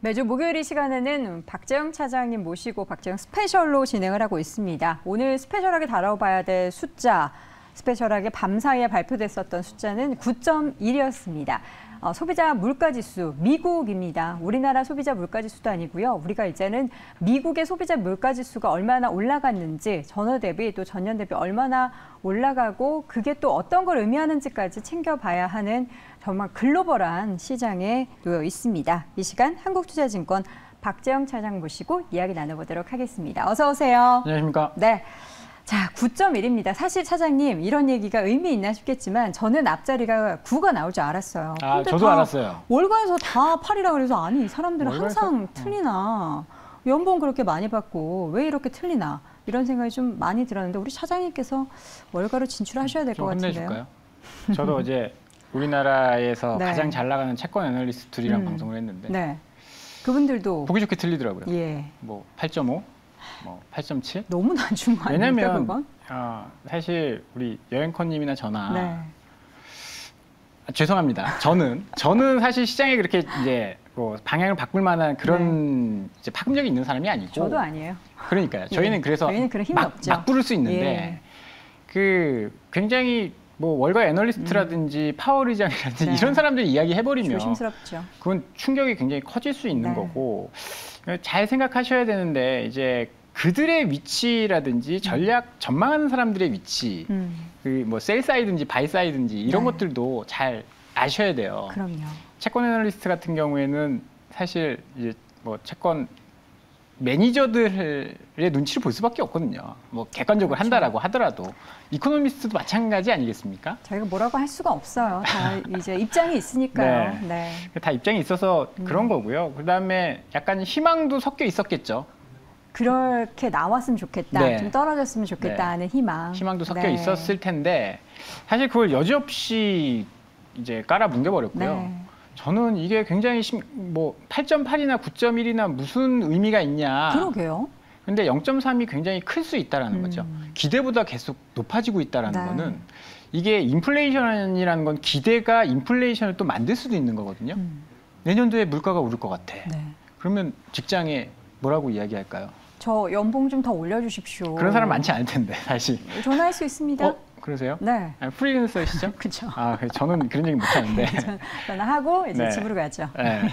매주 목요일 이 시간에는 박재영 차장님 모시고 박재영 스페셜로 진행을 하고 있습니다. 오늘 스페셜하게 다뤄봐야 될 숫자, 스페셜하게 밤사이에 발표됐었던 숫자는 9.1이었습니다. 소비자 물가지수, 미국입니다. 우리나라 소비자 물가지수도 아니고요. 우리가 이제는 미국의 소비자 물가지수가 얼마나 올라갔는지, 전월 대비 또 전년 대비 얼마나 올라가고 그게 또 어떤 걸 의미하는지까지 챙겨봐야 하는 정말 글로벌한 시장에 놓여 있습니다. 이 시간 한국투자증권 박재영 차장 모시고 이야기 나눠보도록 하겠습니다. 어서 오세요. 안녕하십니까? 네. 자, 9.1입니다. 사실 차장님 이런 얘기가 의미 있나 싶겠지만 저는 앞자리가 9가 나올 줄 알았어요. 아, 저도 알았어요. 월가에서 다 8이라고 그래서 아니 이 사람들은 항상 틀리나. 연봉 그렇게 많이 받고 왜 이렇게 틀리나. 이런 생각이 좀 많이 들었는데 우리 차장님께서 월가로 진출하셔야 될 것 같은데요. 혼내줄까요? 저도 어제 우리나라에서 네. 가장 잘 나가는 채권 애널리스트들이랑 방송을 했는데 네. 그분들도 보기 좋게 틀리더라고요. 예. 뭐 8.5, 뭐 8.7. 너무 낮은 거 아닙니까? 왜냐면 그건? 사실 우리 여행커님이나 저나 네. 죄송합니다. 저는 사실 시장에 그렇게 이제 뭐 방향을 바꿀 만한 그런 이제 파급력이 있는 사람이 아니고. 저도 아니에요. 그러니까요. 저희는 그래서 저희는 그런 힘이 없죠. 막 부를 수 있는데 예. 그 굉장히 뭐 월가 애널리스트라든지 파월 의장이라든지 네. 이런 사람들이 이야기해버리면 조심스럽죠. 그건 충격이 굉장히 커질 수 있는 네. 거고 잘 생각하셔야 되는데 이제 그들의 위치라든지 전략 전망하는 사람들의 위치 그 뭐 셀 사이든지 바이 사이든지 이런 네. 것들도 잘 아셔야 돼요. 그럼요. 채권 애널리스트 같은 경우에는 사실 이제 뭐 채권 매니저들의 눈치를 볼 수밖에 없거든요. 뭐 객관적으로 그렇죠. 한다라고 하더라도 이코노미스트도 마찬가지 아니겠습니까? 저희가 뭐라고 할 수가 없어요. 다 이제 입장이 있으니까요. 네. 다 입장이 있어서 그런 거고요. 그다음에 약간 희망도 섞여 있었겠죠. 그렇게 나왔으면 좋겠다. 네. 좀 떨어졌으면 좋겠다 네. 하는 희망. 희망도 섞여 네. 있었을 텐데 사실 그걸 여지없이 이제 깔아 뭉개버렸고요. 네. 저는 이게 굉장히 뭐 8.8이나 9.1이나 무슨 의미가 있냐. 그러게요. 근데 0.3이 굉장히 클 수 있다라는 거죠. 기대보다 계속 높아지고 있다라는 네. 거는 이게 인플레이션이라는 건 기대가 인플레이션을 또 만들 수도 있는 거거든요. 내년도에 물가가 오를 것 같아. 네. 그러면 직장에 뭐라고 이야기할까요? 저 연봉 좀 더 올려주십시오. 그런 사람 많지 않을 텐데 사실. 전화할 수 있습니다. 그러세요? 네. 프리랜서이시죠? 그렇죠. 저는 그런 얘기 못하는데. 전화하고 이제 네. 집으로 가죠. 네.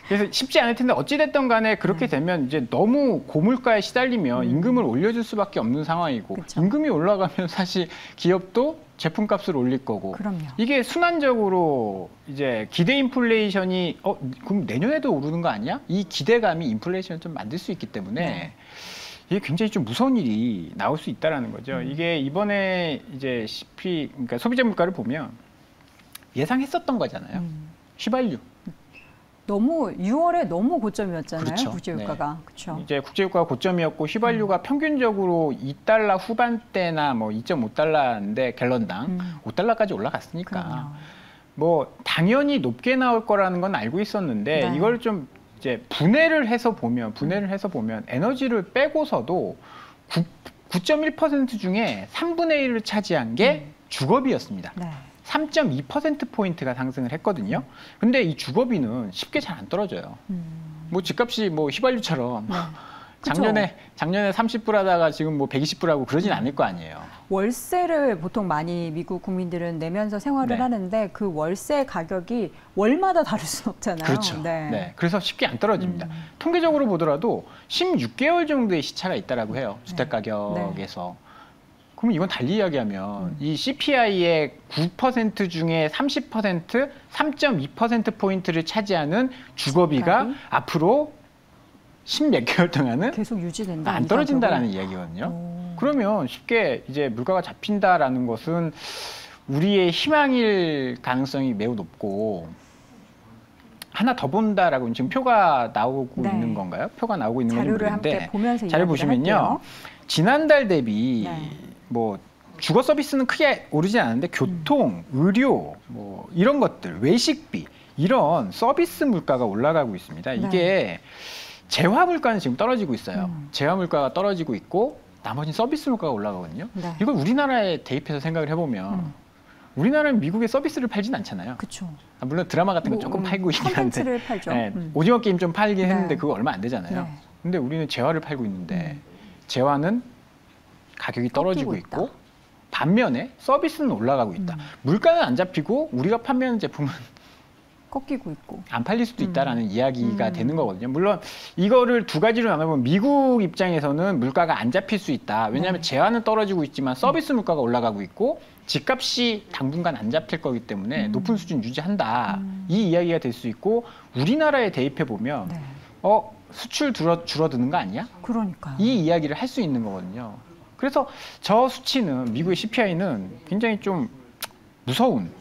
그래서 쉽지 않을 텐데 어찌됐든 간에 그렇게 되면 이제 너무 고물가에 시달리면 임금을 올려줄 수밖에 없는 상황이고 그쵸. 임금이 올라가면 사실 기업도 제품값을 올릴 거고 그럼요. 이게 순환적으로 이제 기대 인플레이션이 그럼 내년에도 오르는 거 아니야? 이 기대감이 인플레이션을 좀 만들 수 있기 때문에 네. 이게 굉장히 좀 무서운 일이 나올 수 있다라는 거죠. 이게 이번에 이제 그러니까 소비자 물가를 보면 예상했었던 거잖아요. 휘발유. 너무 6월에 너무 고점이었잖아요. 그렇죠. 국제유가가. 네. 그렇죠. 이제 국제유가가 고점이었고 휘발유가 평균적으로 2달러 후반대나 뭐 2.5달러인데 갤런당 5달러까지 올라갔으니까 그럼요. 뭐 당연히 높게 나올 거라는 건 알고 있었는데 네. 이걸 좀 이제 분해를 해서 보면 에너지를 빼고서도 9.1% 중에 3분의 1을 차지한 게 주거비였습니다. 네. 3.2%포인트가 상승을 했거든요. 근데 이 주거비는 쉽게 잘 안 떨어져요. 뭐 집값이 뭐 휘발유처럼 네. 작년에 30불 하다가 지금 뭐 120불 하고 그러진 않을 거 아니에요. 월세를 보통 많이 미국 국민들은 내면서 생활을 네. 하는데 그 월세 가격이 월마다 다를 수는 없잖아요. 그렇죠. 네. 네. 그래서 쉽게 안 떨어집니다. 통계적으로 보더라도 16개월 정도의 시차가 있다라고 해요. 주택 가격에서. 그럼 이건 달리 이야기하면 이 CPI의 9% 중에 30%, 3.2%포인트를 차지하는 주거비가 앞으로 10몇 개월 동안은 계속 유지된다. 안 떨어진다라는 이야기거든요. 그러면 쉽게 이제 물가가 잡힌다라는 것은 우리의 희망일 가능성이 매우 높고 하나 더 본다라고 지금 표가 나오고 네. 있는 건가요? 표가 나오고 있는 건지 자료를 모르겠는데 함께 보면서 자료 보시면요. 할게요. 지난달 대비 네. 뭐 주거 서비스는 크게 오르지 않았는데 교통, 의료, 뭐 이런 것들, 외식비 이런 서비스 물가가 올라가고 있습니다. 이게 재화 물가는 지금 떨어지고 있어요. 재화 물가가 떨어지고 있고 나머지 서비스 물가가 올라가거든요. 네. 이걸 우리나라에 대입해서 생각을 해보면 우리나라는 미국에 서비스를 팔진 않잖아요. 그렇죠. 물론 드라마 같은 거 조금 팔고 있긴 한데. 콘텐츠를 팔죠. 네, 오징어 게임 좀 팔긴 네. 했는데 그거 얼마 안 되잖아요. 네. 근데 우리는 재화를 팔고 있는데 재화는 가격이 떨어지고 있고 반면에 서비스는 올라가고 있다. 물가는 안 잡히고 우리가 판매하는 제품은 꺾이고 있고 안 팔릴 수도 있다라는 이야기가 되는 거거든요. 물론 이거를 두 가지로 나눠보면 미국 입장에서는 물가가 안 잡힐 수 있다. 왜냐하면 재화는 떨어지고 있지만 서비스 물가가 올라가고 있고 집값이 당분간 안 잡힐 거기 때문에 높은 수준 유지한다. 이 이야기가 될 수 있고 우리나라에 대입해 보면 네. 수출 줄어드는 거 아니야? 그러니까요. 이 이야기를 할 수 있는 거거든요. 그래서 저 수치는 미국의 CPI는 굉장히 좀 무서운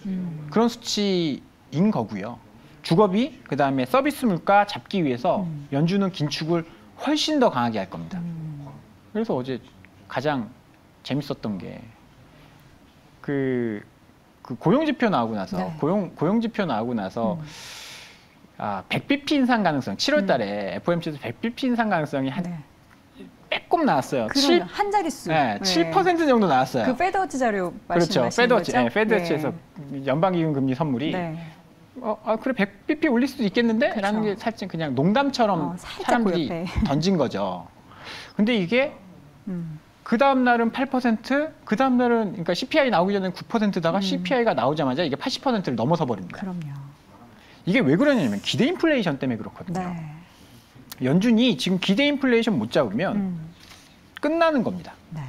그런 수치인 거고요. 주거비, 그다음에 서비스 물가 잡기 위해서 연준은 긴축을 훨씬 더 강하게 할 겁니다. 그래서 어제 가장 재밌었던 게 그 고용 지표 나오고 나서 네. 고용 지표 나오고 나서 100bp 인상 가능성 7월 달에 FOMC에서 100bp 인상 가능성이 한 네. 빼꼼 나왔어요. 그러면 한 자릿수. 네, 7% 정도 나왔어요. 그 페드워치 자료 그렇죠. 말씀하시는 거죠? 페드워치에서 연방기금 금리 선물이 네. 그래 100bp 올릴 수도 있겠는데? 그쵸. 라는 게 살짝 그냥 농담처럼 살짝 사람들이 고옆에. 던진 거죠. 근데 이게 음. 그 다음 날은 8%, 그 다음 날은 그러니까 CPI 나오기 전에 9%다가 CPI가 나오자마자 이게 80%를 넘어서 버립니다. 그럼요. 이게 왜 그러냐면 기대 인플레이션 때문에 그렇거든요. 네. 연준이 지금 기대 인플레이션 못 잡으면 끝나는 겁니다. 네.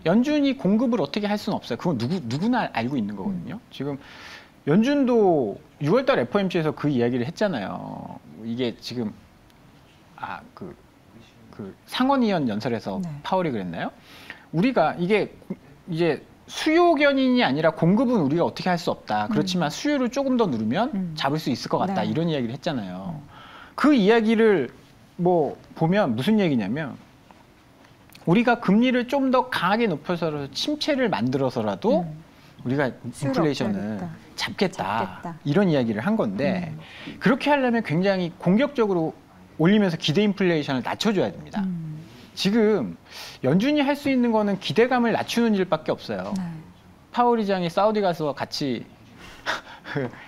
연준이 공급을 어떻게 할 수는 없어요. 그건 누구나 알고 있는 거거든요. 지금 연준도 6월달 FOMC에서 그 이야기를 했잖아요. 이게 지금 그 상원의원 연설에서 네. 파월이 그랬나요? 우리가 이게 이제 수요 견인이 아니라 공급은 우리가 어떻게 할 수 없다. 그렇지만 수요를 조금 더 누르면 잡을 수 있을 것 같다. 네. 이런 이야기를 했잖아요. 그 이야기를 뭐 보면 무슨 얘기냐면 우리가 금리를 좀 더 강하게 높여서 침체를 만들어서라도 우리가 인플레이션을 잡겠다. 이런 이야기를 한 건데 그렇게 하려면 굉장히 공격적으로 올리면서 기대 인플레이션을 낮춰줘야 됩니다. 지금 연준이 할 수 있는 거는 기대감을 낮추는 일밖에 없어요. 네. 파월 의장이 사우디 가서 같이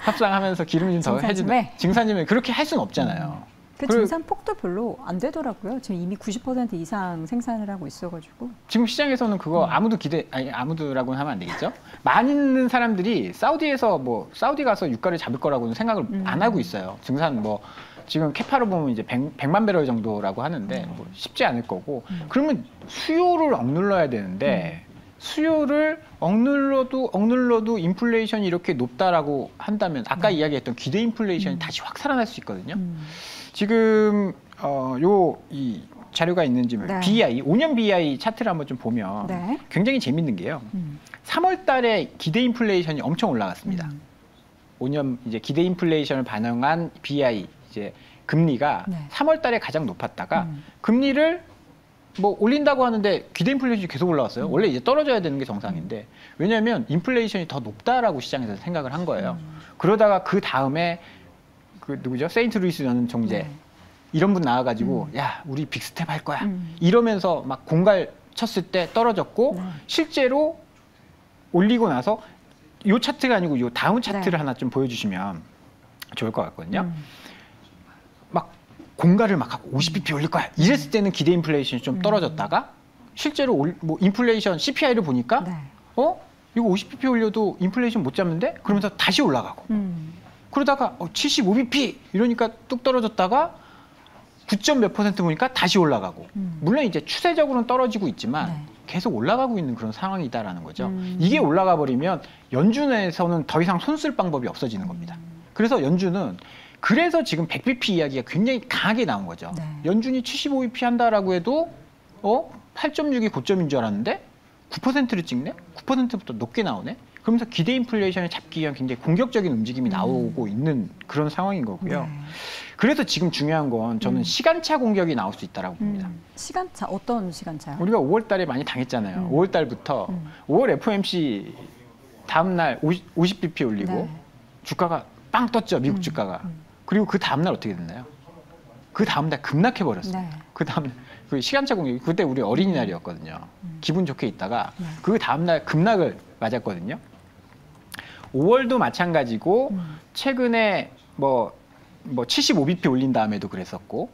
협상하면서 기름 좀 더 해주는 증산점에 그렇게 할 수는 없잖아요. 그 증산 폭도 별로 안 되더라고요. 지금 이미 90% 이상 생산을 하고 있어가지고. 지금 시장에서는 그거 아무도라고는 하면 안 되겠죠. 많은 사람들이 사우디 가서 유가를 잡을 거라고는 생각을 안 하고 있어요. 증산 지금 캐파로 보면 이제 100만 배럴 정도라고 하는데 쉽지 않을 거고. 그러면 수요를 억눌러야 되는데 수요를 억눌러도 인플레이션이 이렇게 높다라고 한다면 아까 이야기했던 기대 인플레이션이 다시 확 살아날 수 있거든요. 지금 이 자료가 있는지 네. BI 5년 BI 차트를 한번 좀 보면 네. 굉장히 재밌는 게요. 3월 달에 기대 인플레이션이 엄청 올라갔습니다. 5년 이제 기대 인플레이션을 반영한 BI 이제 금리가 네. 3월 달에 가장 높았다가 금리를 올린다고 하는데 기대 인플레이션이 계속 올라왔어요. 원래 이제 떨어져야 되는 게 정상인데 왜냐하면 인플레이션이 더 높다라고 시장에서 생각을 한 거예요. 그러다가 그 다음에 누구죠? 세인트 루이스 전 총재 네. 이런 분 나와가지고 야 우리 빅스텝 할 거야 이러면서 막 공갈 쳤을 때 떨어졌고 실제로 올리고 나서 요 차트가 아니고 요 다음 차트를 하나 좀 보여주시면 좋을 것 같거든요. 막 공갈을 막 하고 50bp 올릴 거야 이랬을 때는 기대 인플레이션이 좀 떨어졌다가 실제로 인플레이션 CPI를 보니까 이거 50bp 올려도 인플레이션 못 잡는데 그러면서 다시 올라가고 그러다가 75bp 이러니까 뚝 떨어졌다가 9점 몇 % 보니까 다시 올라가고 물론 이제 추세적으로는 떨어지고 있지만 계속 올라가고 있는 그런 상황이다라는 거죠. 이게 올라가 버리면 연준에서는 더 이상 손 쓸 방법이 없어지는 겁니다. 그래서 연준은 그래서 지금 100bp 이야기가 굉장히 강하게 나온 거죠. 연준이 75bp 한다라고 해도 8.6이 고점인 줄 알았는데 9%를 찍네? 9%부터 높게 나오네? 그러면서 기대 인플레이션을 잡기 위한 굉장히 공격적인 움직임이 나오고 있는 그런 상황인 거고요. 그래서 지금 중요한 건 저는 시간차 공격이 나올 수 있다고 봅니다. 시간차 어떤 시간차요? 우리가 5월 달에 많이 당했잖아요. 5월 달부터 5월 FOMC 다음 날 50bp 올리고 주가가 빵 떴죠. 미국 주가가. 그리고 그 다음 날 어떻게 됐나요? 그 다음 날 급락해 버렸어요. 그 다음 그 시간차 공격 그때 우리 어린이날이었거든요. 기분 좋게 있다가 그 다음 날 급락을 맞았거든요. 5월도 마찬가지고 최근에 뭐 75bp 올린 다음에도 그랬었고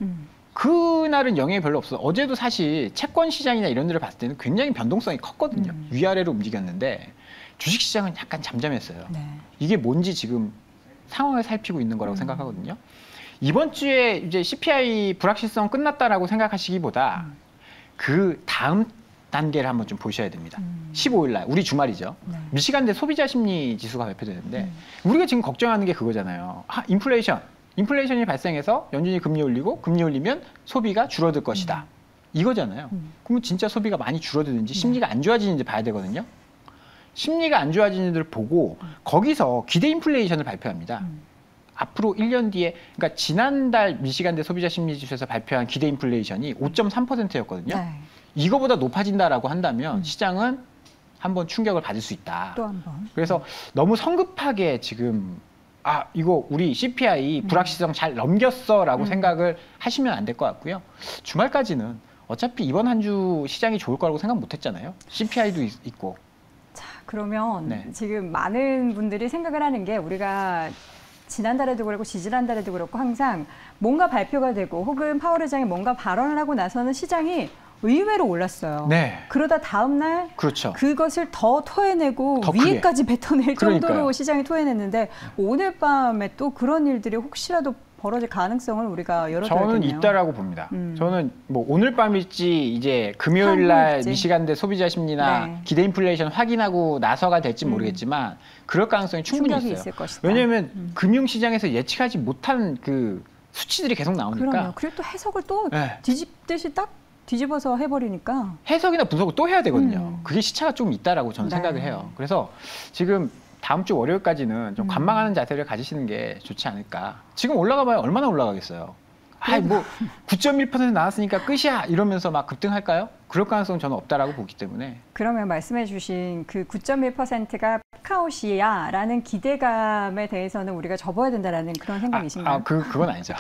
그날은 영향이 별로 없어. 어제도 사실 채권 시장이나 이런 데를 봤을 때는 굉장히 변동성이 컸거든요. 위아래로 움직였는데 주식 시장은 약간 잠잠했어요. 네. 이게 뭔지 지금 상황을 살피고 있는 거라고 생각하거든요. 이번 주에 이제 CPI 불확실성 끝났다라고 생각하시기보다 그 다음 단계를 한번 좀 보셔야 됩니다. 15일 날 우리 주말이죠. 네. 미시간대 소비자 심리 지수가 발표되는데 우리가 지금 걱정하는 게 그거잖아요. 인플레이션이 발생해서 연준이 금리 올리면 소비가 줄어들 것이다. 이거잖아요. 그러면 진짜 소비가 많이 줄어드는지 심리가 안 좋아지는지 봐야 되거든요. 심리가 안 좋아지는 걸 보고 거기서 기대 인플레이션을 발표합니다. 앞으로 1년 뒤에, 그러니까 지난달 미시간대 소비자 심리 지수에서 발표한 기대 인플레이션이 5.3%였거든요. 네. 이거보다 높아진다라고 한다면 시장은 한번 충격을 받을 수 있다. 또 한 번. 그래서 너무 성급하게 지금 이거 우리 CPI 불확실성 잘 넘겼어라고 생각을 하시면 안 될 것 같고요. 주말까지는 어차피 이번 한 주 시장이 좋을 거라고 생각 못 했잖아요. CPI도 있고. 자, 그러면 네. 지금 많은 분들이 생각을 하는 게 우리가 지난달에도 그렇고 지지난달에도 그렇고 항상 뭔가 발표가 되고 혹은 파월 의장이 뭔가 발언을 하고 나서는 시장이 의외로 올랐어요. 네. 그러다 다음 날 그렇죠. 그것을 더 토해내고 더 크게. 위에까지 뱉어낼 정도로 그러니까요. 시장이 토해냈는데 오늘 밤에 또 그런 일들이 혹시라도 벌어질 가능성을 우리가 열어둬야겠네요. 저는 있다라고 봅니다. 저는 뭐 오늘 밤일지 이제 금요일 날 한국일지. 미시간대 소비자 심리나 네. 기대 인플레이션 확인하고 나서가 될지 모르겠지만 그럴 가능성이 충분히 충격이 있어요. 있을 것이다. 왜냐하면 금융시장에서 예측하지 못한 그 수치들이 계속 나오니까 그럼요. 그리고 또 해석을 또 네. 뒤집듯이 딱 뒤집어서 해버리니까. 해석이나 분석을 또 해야 되거든요. 그게 시차가 좀 있다라고 저는 네. 생각을 해요. 그래서 지금 다음 주 월요일까지는 좀 관망하는 자세를 가지시는 게 좋지 않을까. 지금 올라가봐야 얼마나 올라가겠어요. 뭐 9.1% 나왔으니까 끝이야 이러면서 막 급등할까요? 그럴 가능성은 저는 없다라고 보기 때문에. 그러면 말씀해주신 그 9.1%가 피크아웃이야라는 기대감에 대해서는 우리가 접어야 된다라는 그런 생각이신가요? 그건 아니죠.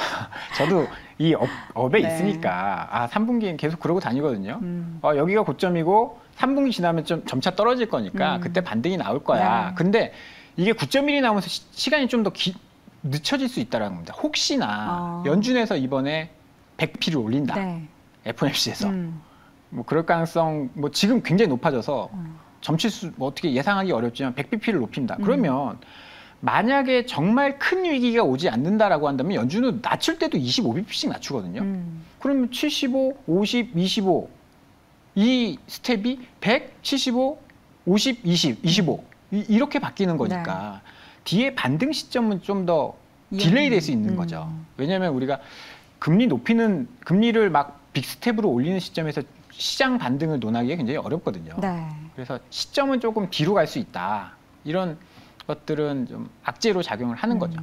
저도 이 업에 네. 있으니까 3분기엔 계속 그러고 다니거든요. 여기가 고점이고 3분기 지나면 좀 점차 떨어질 거니까 그때 반등이 나올 거야. 네. 근데 이게 9.1이 나오면서 시간이 좀 더 늦춰질 수 있다는 겁니다. 혹시나 연준에서 이번에 100bp를 올린다. 네. FOMC에서. 뭐 그럴 가능성 뭐 지금 굉장히 높아져서 점치수 뭐 어떻게 예상하기 어렵지만 100bp를 높인다. 그러면 만약에 정말 큰 위기가 오지 않는다라고 한다면 연준은 낮출 때도 25bp씩 낮추거든요. 그러면 75, 50, 25 이 스텝이 100, 75, 50, 20, 25 이렇게 바뀌는 거니까 뒤에 반등 시점은 좀 더 딜레이 될 수 있는 거죠. 왜냐하면 우리가 금리를 막 빅스텝으로 올리는 시점에서 시장 반등을 논하기가 굉장히 어렵거든요. 네. 그래서 시점은 조금 뒤로 갈 수 있다. 이런 것들은 좀 악재로 작용을 하는 거죠.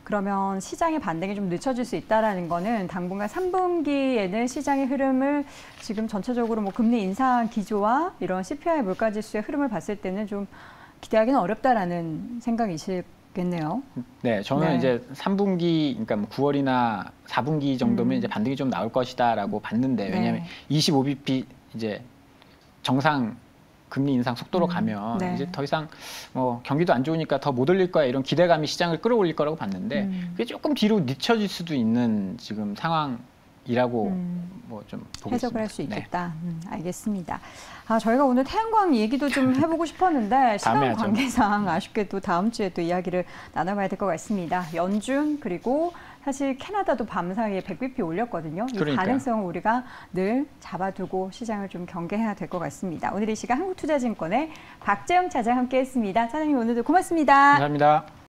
그러면 시장의 반등이 좀 늦춰질 수 있다는 거는 당분간 3분기에는 시장의 흐름을 지금 전체적으로 뭐 금리 인상 기조와 이런 CPI 물가지수의 흐름을 봤을 때는 좀 기대하기는 어렵다라는 생각이시겠네요. 네, 저는 네. 이제 3분기, 그러니까 뭐 9월이나 4분기 정도면 이제 반등이 좀 나올 것이다라고 봤는데 왜냐하면 25bp 이제 정상 금리 인상 속도로 가면 네. 이제 더 이상 뭐 경기도 안 좋으니까 더 못 올릴 거야 이런 기대감이 시장을 끌어올릴 거라고 봤는데 그게 조금 뒤로 늦춰질 수도 있는 지금 상황이라고 뭐 좀 보고 해석을 있습니다. 할 수 네. 있겠다. 알겠습니다. 저희가 오늘 태양광 얘기도 좀 해보고 싶었는데 시간 하죠. 관계상 아쉽게도 다음 주에 또 이야기를 나눠봐야 될 것 같습니다. 연준 그리고 사실 캐나다도 밤 사이에 100bp 올렸거든요. 이 그러니까요. 가능성을 우리가 늘 잡아두고 시장을 좀 경계해야 될 것 같습니다. 오늘 이 시간 한국투자증권의 박재영 차장 함께했습니다. 차장님 오늘도 고맙습니다. 감사합니다.